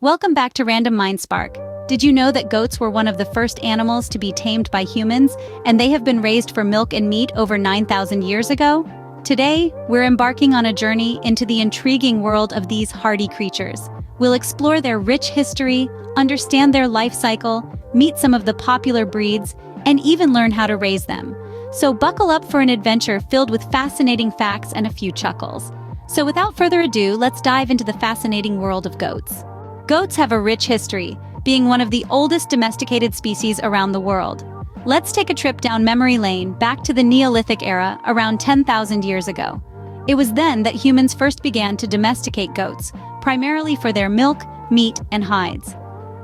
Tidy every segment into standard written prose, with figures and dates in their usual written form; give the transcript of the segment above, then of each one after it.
Welcome back to Random Mind Spark. Did you know that goats were one of the first animals to be tamed by humans, and they have been raised for milk and meat over 9,000 years ago? Today, we're embarking on a journey into the intriguing world of these hardy creatures. We'll explore their rich history, understand their life cycle, meet some of the popular breeds, and even learn how to raise them. So buckle up for an adventure filled with fascinating facts and a few chuckles. So without further ado, let's dive into the fascinating world of goats. Goats have a rich history, being one of the oldest domesticated species around the world. Let's take a trip down memory lane back to the Neolithic era around 10,000 years ago. It was then that humans first began to domesticate goats, primarily for their milk, meat, and hides.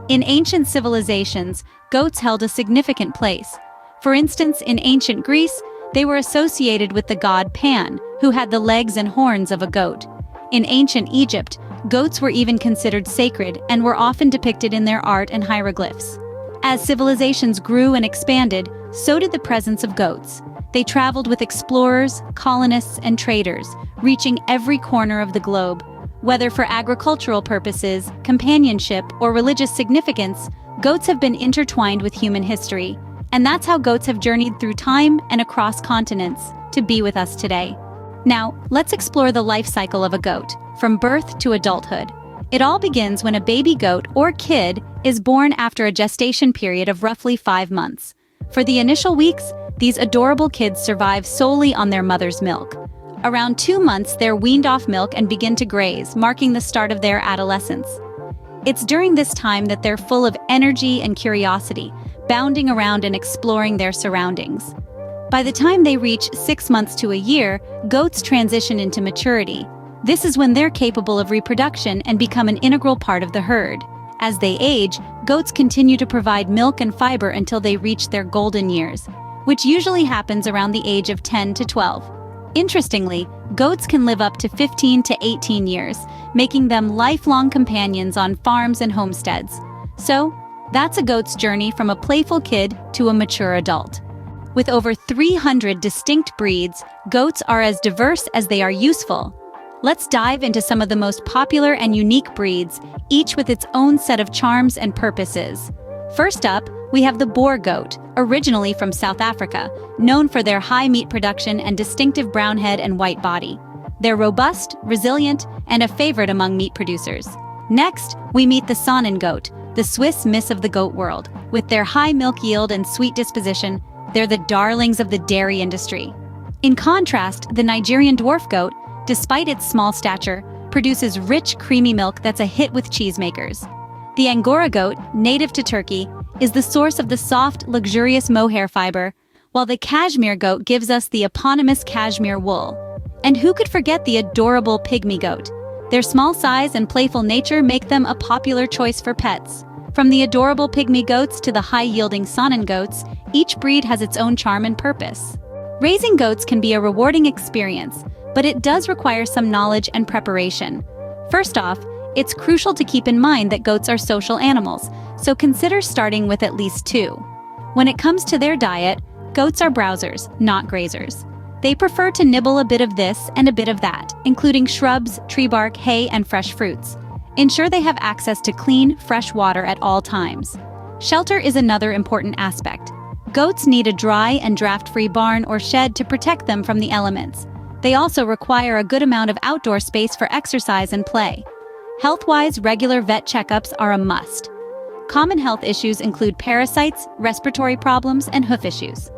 In ancient civilizations, goats held a significant place. For instance, in ancient Greece, they were associated with the god Pan, who had the legs and horns of a goat. In ancient Egypt, goats were even considered sacred and were often depicted in their art and hieroglyphs. As civilizations grew and expanded, so did the presence of goats. They traveled with explorers, colonists, and traders, reaching every corner of the globe. Whether for agricultural purposes, companionship, or religious significance, goats have been intertwined with human history. And that's how goats have journeyed through time and across continents to be with us today. Now, let's explore the life cycle of a goat, from birth to adulthood. It all begins when a baby goat or kid is born after a gestation period of roughly 5 months. For the initial weeks, these adorable kids survive solely on their mother's milk. Around 2 months, they're weaned off milk and begin to graze, marking the start of their adolescence. It's during this time that they're full of energy and curiosity, bounding around and exploring their surroundings. By the time they reach 6 months to a year, goats transition into maturity. This is when they're capable of reproduction and become an integral part of the herd. As they age, goats continue to provide milk and fiber until they reach their golden years, which usually happens around the age of 10 to 12. Interestingly, goats can live up to 15 to 18 years, making them lifelong companions on farms and homesteads. So, that's a goat's journey from a playful kid to a mature adult. With over 300 distinct breeds, goats are as diverse as they are useful. Let's dive into some of the most popular and unique breeds, each with its own set of charms and purposes. First up, we have the Boer goat, originally from South Africa, known for their high meat production and distinctive brown head and white body. They're robust, resilient, and a favorite among meat producers. Next, we meet the Saanen goat, the Swiss miss of the goat world. With their high milk yield and sweet disposition, they're the darlings of the dairy industry. In contrast, the Nigerian dwarf goat, despite its small stature, produces rich, creamy milk that's a hit with cheesemakers. The Angora goat, native to Turkey, is the source of the soft, luxurious mohair fiber, while the Cashmere goat gives us the eponymous cashmere wool. And who could forget the adorable pygmy goat? Their small size and playful nature make them a popular choice for pets. From the adorable pygmy goats to the high-yielding Saanen goats, each breed has its own charm and purpose. Raising goats can be a rewarding experience, but it does require some knowledge and preparation. First off, it's crucial to keep in mind that goats are social animals, so consider starting with at least 2. When it comes to their diet, goats are browsers, not grazers. They prefer to nibble a bit of this and a bit of that, including shrubs, tree bark, hay, and fresh fruits. Ensure they have access to clean, fresh water at all times. Shelter is another important aspect. Goats need a dry and draft-free barn or shed to protect them from the elements. They also require a good amount of outdoor space for exercise and play. Health-wise, regular vet checkups are a must. Common health issues include parasites, respiratory problems, and hoof issues.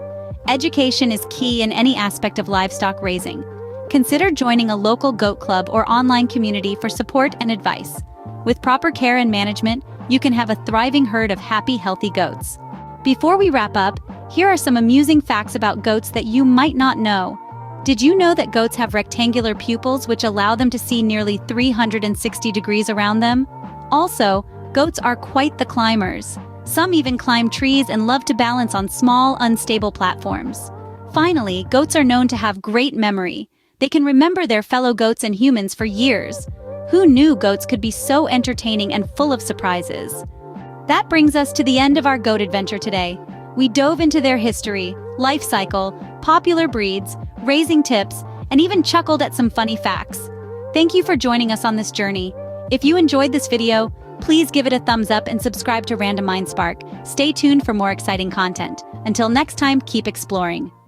Education is key in any aspect of livestock raising. Consider joining a local goat club or online community for support and advice. With proper care and management, you can have a thriving herd of happy, healthy goats. Before we wrap up, here are some amusing facts about goats that you might not know. Did you know that goats have rectangular pupils which allow them to see nearly 360 degrees around them? Also, goats are quite the climbers. Some even climb trees and love to balance on small, unstable platforms. Finally, goats are known to have great memory. They can remember their fellow goats and humans for years. Who knew goats could be so entertaining and full of surprises? That brings us to the end of our goat adventure today. We dove into their history, life cycle, popular breeds, raising tips, and even chuckled at some funny facts. Thank you for joining us on this journey. If you enjoyed this video, Please give it a thumbs up and subscribe to Random Mind Spark. Stay tuned for more exciting content. Until next time, keep exploring.